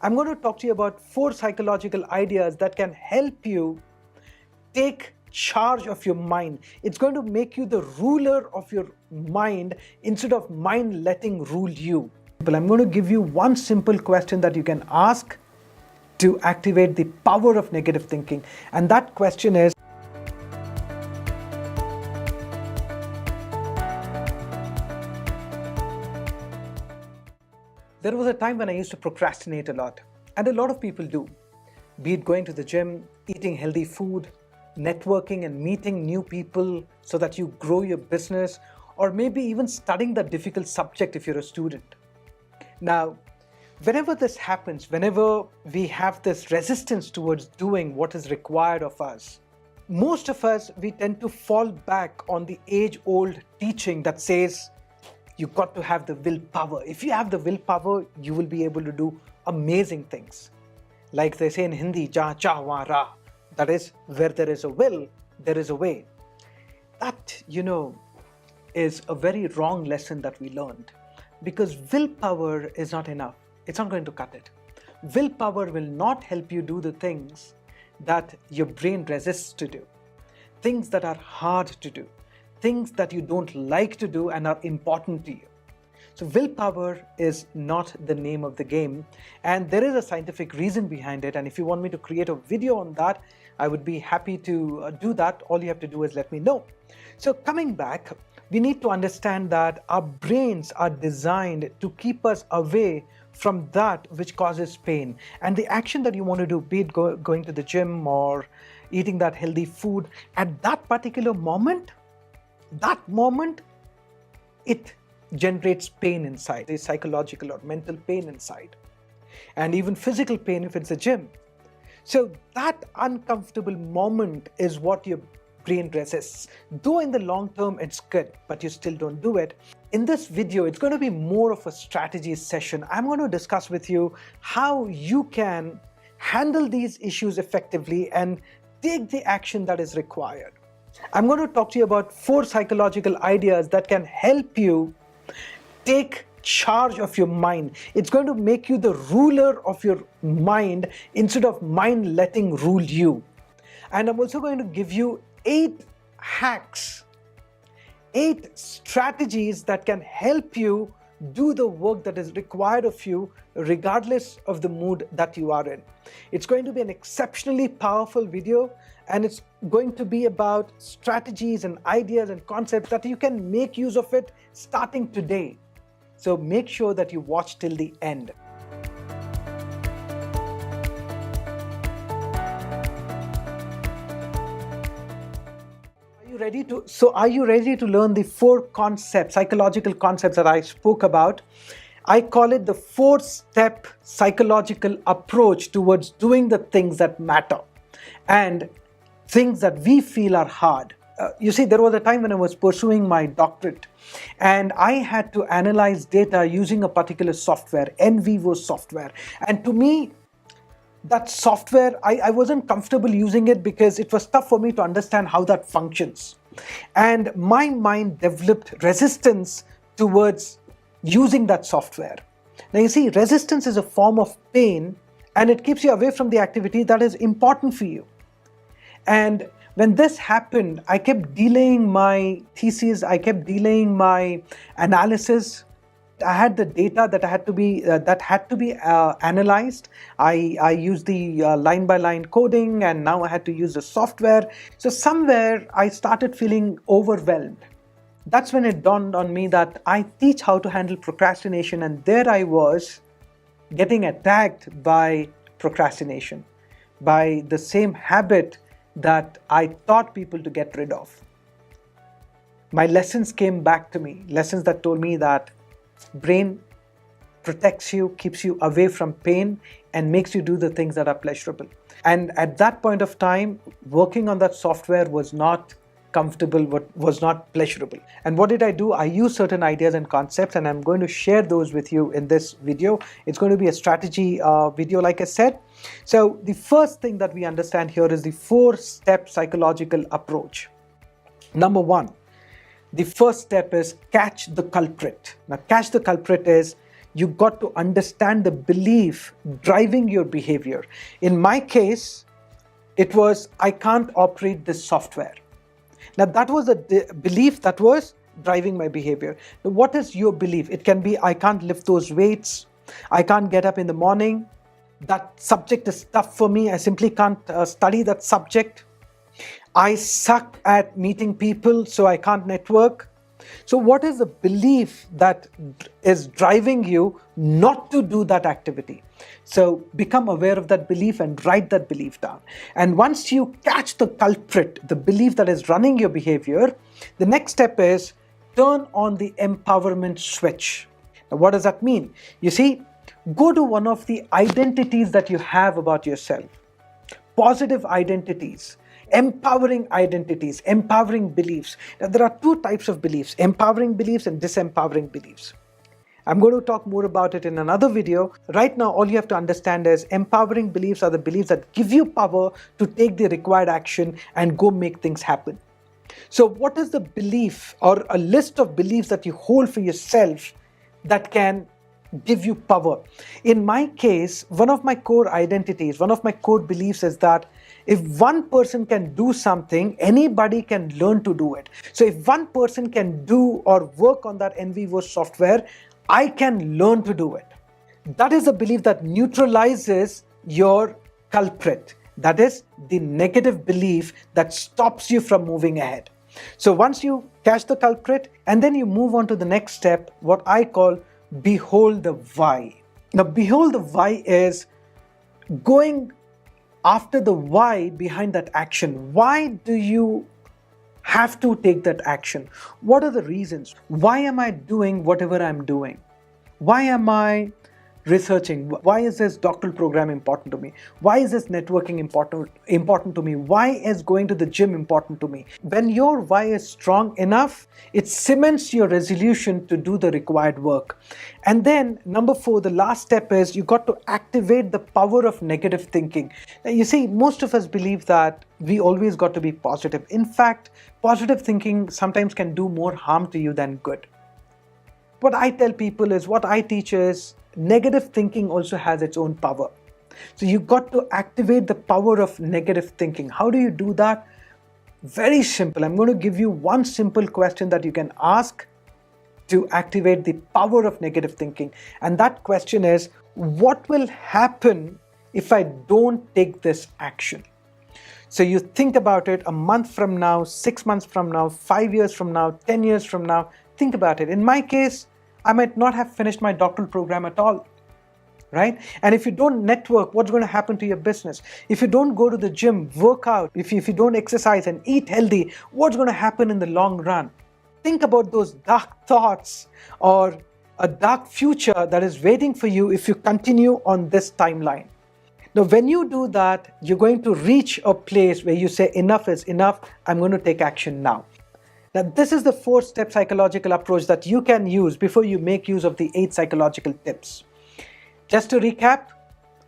I'm going to talk to you about 4 psychological ideas that can help you take charge of your mind. It's going to make you the ruler of your mind instead of mind letting rule you. But I'm going to give you one simple question that you can ask to activate the power of negative thinking. And that question is, there was a time when I used to procrastinate a lot, and a lot of people do, be it going to the gym, eating healthy food, networking and meeting new people so that you grow your business, or maybe even studying that difficult subject if you're a student. Now, whenever this happens, whenever we have this resistance towards doing what is required of us, most of us, we tend to fall back on the age-old teaching that says, you got to have the willpower. If you have the willpower, you will be able to do amazing things. Like they say in Hindi, "Jahan cha wahan ra." That is, where there is a will, there is a way. That, is a very wrong lesson that we learned. Because willpower is not enough. It's not going to cut it. Willpower will not help you do the things that your brain resists to do. Things that are hard to do. Things that you don't like to do and are important to you. So willpower is not the name of the game, and there is a scientific reason behind it, and if you want me to create a video on that, I would be happy to do that. All you have to do is let me know. So coming back, we need to understand that our brains are designed to keep us away from that which causes pain. And the action that you want to do, be it going to the gym or eating that healthy food, at that particular moment, it generates pain inside. There's psychological or mental pain inside, and even physical pain if it's a gym. So that uncomfortable moment is what your brain resists. Though in the long term it's good, but you still don't do it. In this video, it's going to be more of a strategy session. I'm going to discuss with you how you can handle these issues effectively and take the action that is required. I'm going to talk to you about 4 psychological ideas that can help you take charge of your mind. It's going to make you the ruler of your mind instead of mind letting rule you. And I'm also going to give you 8 hacks, 8 strategies that can help you do the work that is required of you regardless of the mood that you are in. It's going to be an exceptionally powerful video, and it's going to be about strategies and ideas and concepts that you can make use of it starting today. So make sure that you watch till the end. Are you ready to learn the 4 concepts, psychological concepts that I spoke about? I call it the 4-step psychological approach towards doing the things that matter and things that we feel are hard. You see, there was a time when I was pursuing my doctorate, and I had to analyze data using a particular software, NVivo software. And to me, that software, I wasn't comfortable using it because it was tough for me to understand how that functions. And my mind developed resistance towards using that software. Now you see, resistance is a form of pain, and it keeps you away from the activity that is important for you. And when this happened, I kept delaying my thesis, I kept delaying my analysis. I had the data that had to be analyzed. I used the line-by-line coding, and now I had to use the software. So somewhere I started feeling overwhelmed. That's when it dawned on me that I teach how to handle procrastination, and there I was getting attacked by procrastination, by the same habit that I taught people to get rid of. My lessons came back to me, lessons that told me that brain protects you, keeps you away from pain, and makes you do the things that are pleasurable. And at that point of time, working on that software was not comfortable, was not pleasurable. And what did I do? I used certain ideas and concepts, and I'm going to share those with you in this video. It's going to be a strategy video, like I said. So the first thing that we understand here is the 4-step psychological approach. Number 1, the first step is catch the culprit. Now, catch the culprit is you got to understand the belief driving your behavior. In my case, it was, I can't operate this software. Now, that was a belief that was driving my behavior. Now, what is your belief? It can be, I can't lift those weights. I can't get up in the morning. That subject is tough for me. I simply can't study that subject. I suck at meeting people, so I can't network. So what is the belief that is driving you not to do that activity? So become aware of that belief and write that belief down. And once you catch the culprit, the belief that is running your behavior, the next step is turn on the empowerment switch. Now, what does that mean? You see, go to one of the identities that you have about yourself. Positive identities. Empowering identities, empowering beliefs. Now, there are two types of beliefs, empowering beliefs and disempowering beliefs. I'm going to talk more about it in another video. Right now, all you have to understand is empowering beliefs are the beliefs that give you power to take the required action and go make things happen. So what is the belief or a list of beliefs that you hold for yourself that can give you power? In my case, one of my core identities, one of my core beliefs is that if one person can do something, anybody can learn to do it. So if one person can do or work on that NVivo software, I can learn to do it. That is a belief that neutralizes your culprit. That is the negative belief that stops you from moving ahead. So once you catch the culprit and then you move on to the next step, what I call behold the why. Now, behold the why is going after the why behind that action. Why do you have to take that action? What are the reasons? Why am I doing whatever I'm doing? Why am I researching? Why is this doctoral program important to me? Why is this networking important to me? Why is going to the gym important to me? When your why is strong enough, it cements your resolution to do the required work. And then number 4, the last step is you got to activate the power of negative thinking. Now, you see, most of us believe that we always got to be positive. In fact, positive thinking sometimes can do more harm to you than good. What I tell people is, what I teach is, negative thinking also has its own power. So you got to activate the power of negative thinking. How do you do that? Very simple. I'm going to give you one simple question that you can ask to activate the power of negative thinking. And that question is, what will happen if I don't take this action? So you think about it a month from now, 6 months from now, 5 years from now, 10 years from now. Think about it. In my case, I might not have finished my doctoral program at all, right? And if you don't network, what's going to happen to your business? If you don't go to the gym, work out, if you don't exercise and eat healthy, what's going to happen in the long run? Think about those dark thoughts or a dark future that is waiting for you if you continue on this timeline. Now, when you do that, you're going to reach a place where you say, enough is enough, I'm going to take action now. Now, this is the 4-step psychological approach that you can use before you make use of the 8 psychological tips. Just to recap,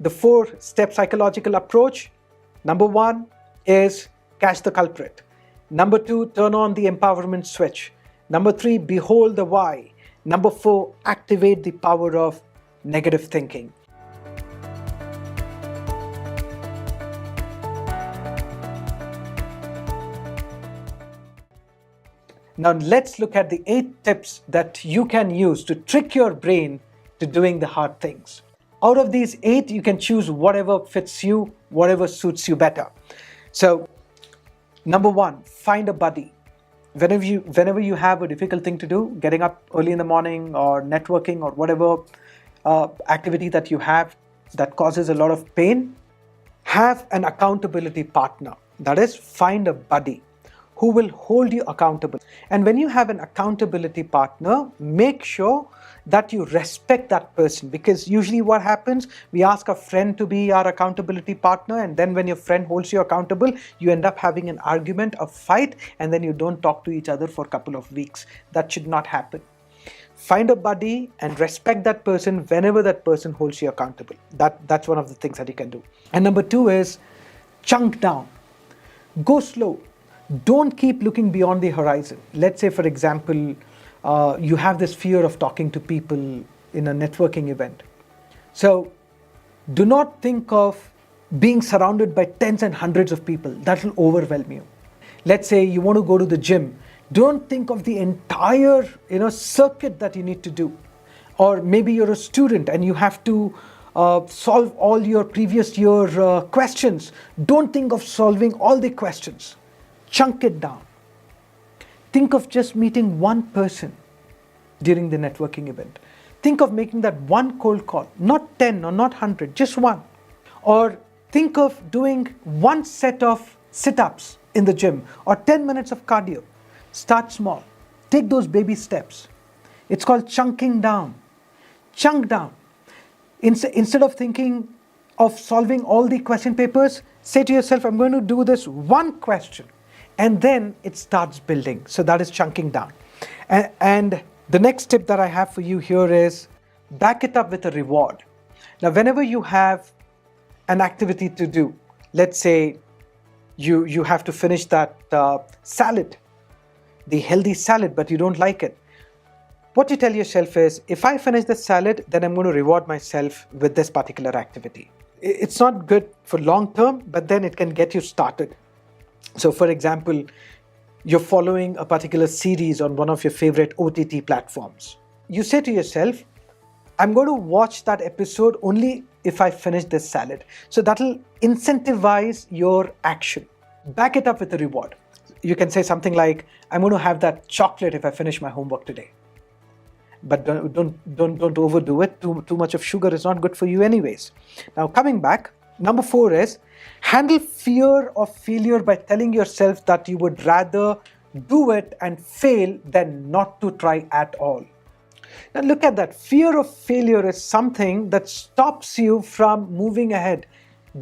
the 4-step psychological approach, number 1 is catch the culprit. Number 2, turn on the empowerment switch. Number 3, behold the why. Number 4, activate the power of negative thinking. Now let's look at the 8 tips that you can use to trick your brain to doing the hard things. Out of these 8, you can choose whatever fits you, whatever suits you better. So, number 1, find a buddy. Whenever you have a difficult thing to do, getting up early in the morning or networking or whatever activity that you have that causes a lot of pain, have an accountability partner. That is, find a buddy who will hold you accountable. And when you have an accountability partner, make sure that you respect that person, because usually what happens, we ask a friend to be our accountability partner, and then when your friend holds you accountable, you end up having an argument, a fight, and then you don't talk to each other for a couple of weeks. That should not happen. Find a buddy and respect that person whenever that person holds you accountable. That's one of the things that you can do. And number 2 is chunk down. Go slow. Don't keep looking beyond the horizon. Let's say, for example, you have this fear of talking to people in a networking event. So do not think of being surrounded by tens and hundreds of people. That will overwhelm you. Let's say you want to go to the gym. Don't think of the entire circuit that you need to do. Or maybe you're a student and you have to solve all your previous year questions. Don't think of solving all the questions. Chunk it down. Think of just meeting one person during the networking event. Think of making that one cold call, not 10 or not 100, just one. Or think of doing one set of sit-ups in the gym or 10 minutes of cardio. Start small. Take those baby steps. It's called chunking down. Chunk down. Instead of thinking of solving all the question papers, say to yourself, I'm going to do this one question. And then it starts building. So that is chunking down. And the next tip that I have for you here is back it up with a reward. Now, whenever you have an activity to do, let's say you have to finish that salad, the healthy salad, but you don't like it. What you tell yourself is, if I finish the salad, then I'm going to reward myself with this particular activity. It's not good for long term, but then it can get you started. So for example, you're following a particular series on one of your favorite OTT platforms. You say to yourself, I'm going to watch that episode only if I finish this salad. So that'll incentivize your action. Back it up with a reward. You can say something like, I'm going to have that chocolate if I finish my homework today. But don't overdo it. Too much of sugar is not good for you anyways. Now coming back, number 4 is handle fear of failure by telling yourself that you would rather do it and fail than not to try at all. Now look at that. Fear of failure is something that stops you from moving ahead,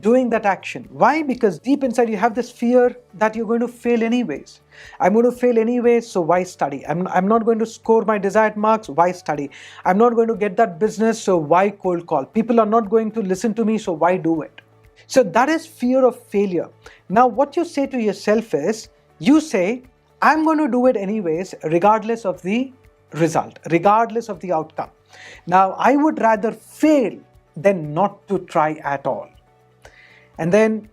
doing that action. Why? Because deep inside you have this fear that you're going to fail anyways. I'm going to fail anyways, so why study? I'm not going to score my desired marks, why study? I'm not going to get that business, so why cold call? People are not going to listen to me, so why do it? So that is fear of failure. Now what you say to yourself is, you say, I'm going to do it anyways, regardless of the result, regardless of the outcome. Now I would rather fail than not to try at all. And then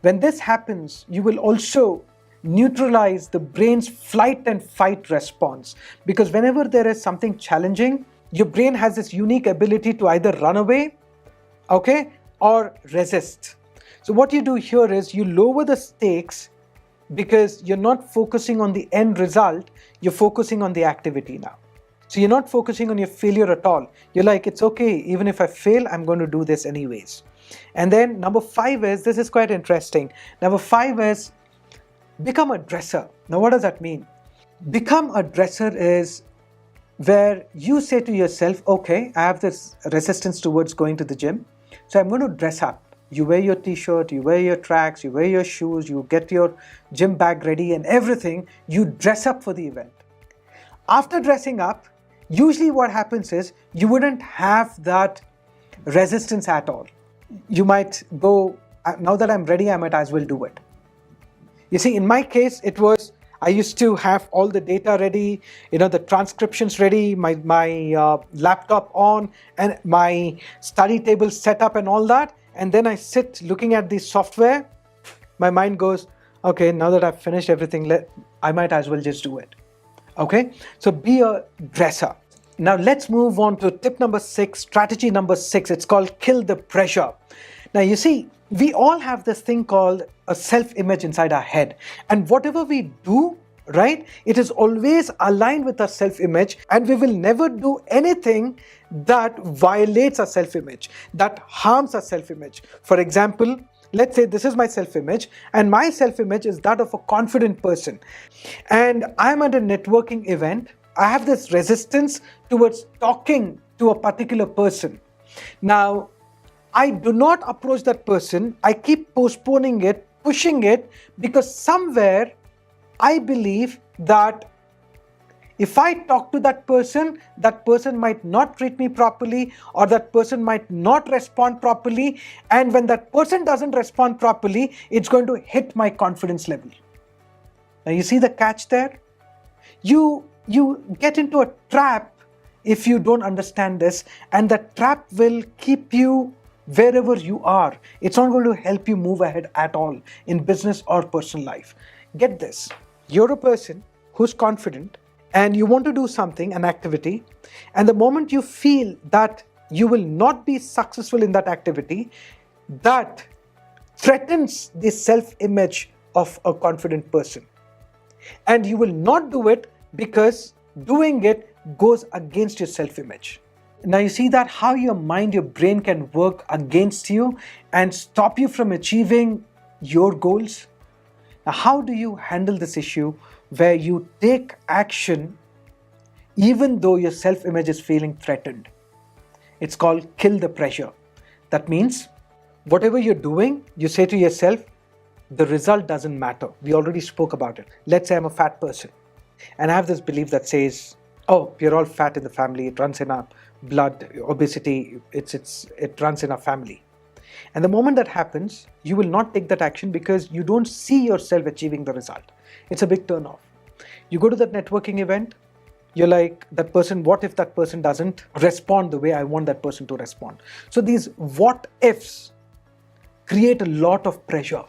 when this happens, you will also neutralize the brain's flight and fight response. Because whenever there is something challenging, your brain has this unique ability to either run away, or resist. So what you do here is you lower the stakes because you're not focusing on the end result, you're focusing on the activity now. So you're not focusing on your failure at all. You're like, it's okay, even if I fail, I'm going to do this anyways. And then number 5 is, this is quite interesting. Number 5 is become a dresser. Now what does that mean? Become a dresser is where you say to yourself, okay, I have this resistance towards going to the gym, so I'm going to dress up. You wear your t-shirt, you wear your tracks, you wear your shoes, you get your gym bag ready and everything, you dress up for the event. After dressing up, usually what happens is you wouldn't have that resistance at all. You might go, now that I'm ready, I might as well do it. You see, in my case, it was, I used to have all the data ready, the transcriptions ready, my laptop on, and my study table set up and all that. And then I sit looking at the software. My mind goes, okay, now that I've finished everything, I might as well just do it. Okay, so be a dresser. Now let's move on to tip number 6, strategy number 6. It's called kill the pressure. Now you see, we all have this thing called a self-image inside our head. And whatever we do, right, it is always aligned with our self-image, and we will never do anything that violates our self-image, that harms our self-image. For example, let's say this is my self-image, and my self-image is that of a confident person. And I'm at a networking event. I have this resistance towards talking to a particular person. Now, I do not approach that person. I keep postponing it, pushing it, because somewhere I believe that if I talk to that person might not treat me properly, or that person might not respond properly. And when that person doesn't respond properly, it's going to hit my confidence level. Now you see the catch there? You get into a trap if you don't understand this, and that trap will keep you wherever you are. It's not going to help you move ahead at all in business or personal life. Get this. You're a person who's confident and you want to do something, an activity, and the moment you feel that you will not be successful in that activity, that threatens the self-image of a confident person. And you will not do it because doing it goes against your self-image. Now you see that how your mind, your brain can work against you and stop you from achieving your goals. Now how do you handle this issue where you take action even though your self-image is feeling threatened? It's called kill the pressure. That means whatever you're doing, you say to yourself, the result doesn't matter. We already spoke about it. Let's say I'm a fat person and I have this belief that says, oh, we're all fat in the family. It runs in our blood. Obesity, it runs in our family. And the moment that happens, you will not take that action because you don't see yourself achieving the result. It's a big turn off. You go to that networking event, you're like, that person, what if that person doesn't respond the way I want that person to respond? So these what ifs create a lot of pressure.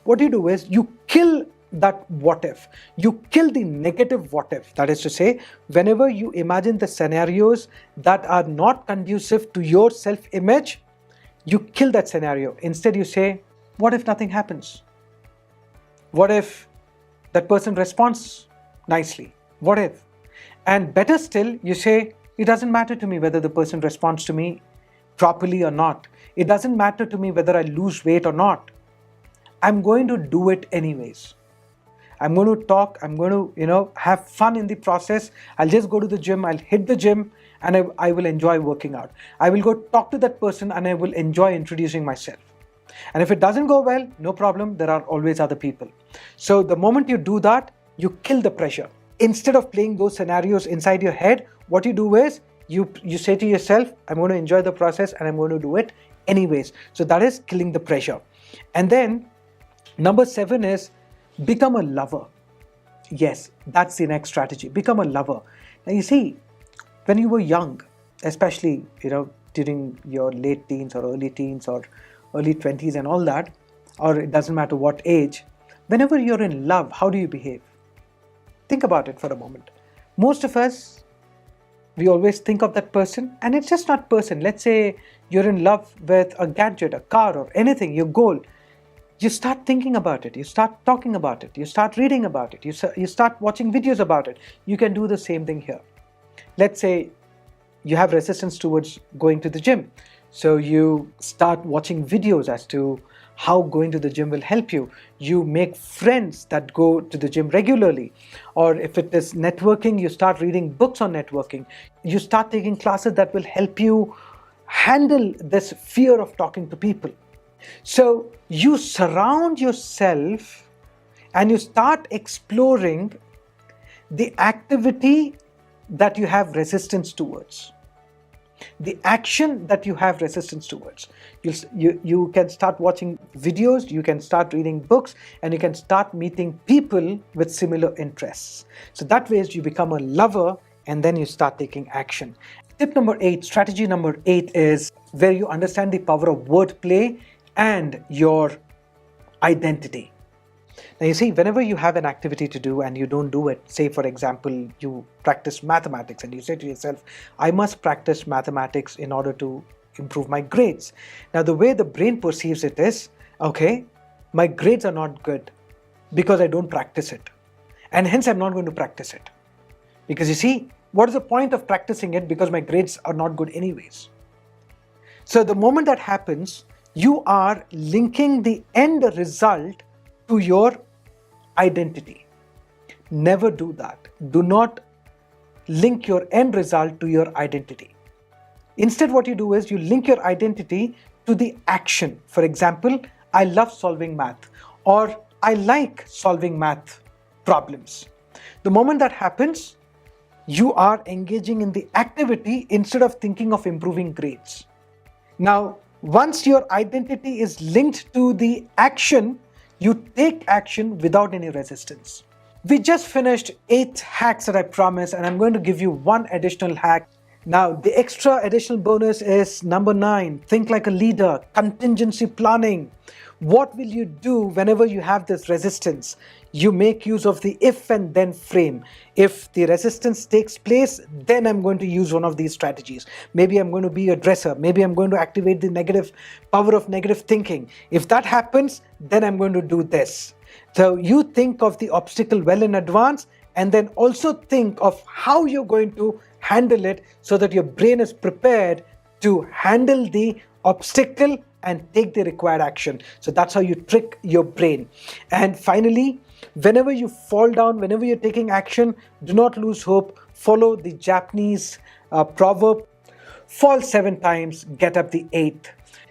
What you do is you kill that what if. You kill the negative what if. That is to say, whenever you imagine the scenarios that are not conducive to your self-image, you kill that scenario. Instead, you say, what if nothing happens? What if that person responds nicely? What if? And better still, you say, it doesn't matter to me whether the person responds to me properly or not. It doesn't matter to me whether I lose weight or not. I'm going to do it anyways. I'm going to talk, I'm going to, have fun in the process. I'll just go to the gym, I'll hit the gym, and I will enjoy working out. I will go talk to that person and I will enjoy introducing myself. And if it doesn't go well, no problem, there are always other people. So the moment you do that, you kill the pressure. Instead of playing those scenarios inside your head, what you do is, you say to yourself, I'm going to enjoy the process and I'm going to do it anyways. So that is killing the pressure. And then number 7 is become a lover. Yes, that's the next strategy. Become a lover. Now you see, when you were young, especially during your late teens or early teens or early 20s and all that, or it doesn't matter what age, whenever you're in love, how do you behave? Think about it for a moment. Most of us, we always think of that person, and it's just not person. Let's say you're in love with a gadget, a car, or anything, your goal. You start thinking about it. You start talking about it. You start reading about it. You start watching videos about it. You can do the same thing here. Let's say you have resistance towards going to the gym. So you start watching videos as to how going to the gym will help you. You make friends that go to the gym regularly. Or if it is networking, you start reading books on networking. You start taking classes that will help you handle this fear of talking to people. So you surround yourself and you start exploring the activity that you have resistance towards. The action that you have resistance towards. You can start watching videos, you can start reading books, and you can start meeting people with similar interests. So that way you become a lover and then you start taking action. Tip number 8, strategy number 8 is where you understand the power of wordplay and your identity. Now you see, whenever you have an activity to do and you don't do it, say for example, you practice mathematics and you say to yourself, I must practice mathematics in order to improve my grades. Now the way the brain perceives it is, okay, my grades are not good because I don't practice it. And hence I'm not going to practice it. Because you see, what is the point of practicing it because my grades are not good anyways? So the moment that happens, you are linking the end result to your identity. Never do that. Do not link your end result to your identity. Instead, what you do is you link your identity to the action. For example, I love solving math, or I like solving math problems. The moment that happens, you are engaging in the activity instead of thinking of improving grades. Now, once your identity is linked to the action, you take action without any resistance. We just finished 8 hacks that I promised, and I'm going to give you one additional hack. Now, the extra additional bonus is number 9, think like a leader, contingency planning. What will you do whenever you have this resistance? You make use of the if and then frame. If the resistance takes place, then I'm going to use one of these strategies. Maybe I'm going to be a dresser. Maybe I'm going to activate the negative power of negative thinking. If that happens, then I'm going to do this. So you think of the obstacle well in advance, and then also think of how you're going to handle it so that your brain is prepared to handle the obstacle and take the required action. So that's how you trick your brain. And finally, whenever you fall down, whenever you're taking action, do not lose hope. Follow the Japanese proverb, fall 7 times, get up the 8th.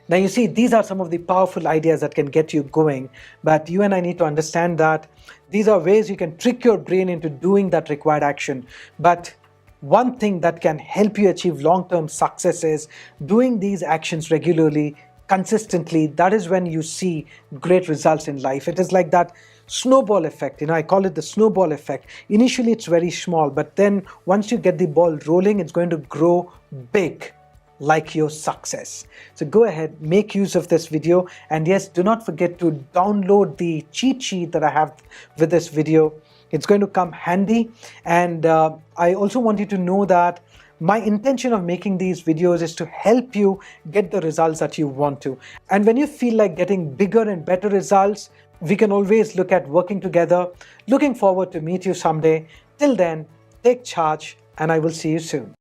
Now you see, these are some of the powerful ideas that can get you going, but you and I need to understand that these are ways you can trick your brain into doing that required action. But one thing that can help you achieve long-term success is doing these actions regularly, consistently. That is when you see great results in life. It is like that snowball effect. I call it the snowball effect. Initially, it's very small, but then once you get the ball rolling, it's going to grow big, like your success. So go ahead, make use of this video, and yes, do not forget to download the cheat sheet that I have with this video. It's going to come handy. And I also want you to know that my intention of making these videos is to help you get the results that you want to. And when you feel like getting bigger and better results, we can always look at working together. Looking forward to meet you someday. Till then, take charge, and I will see you soon.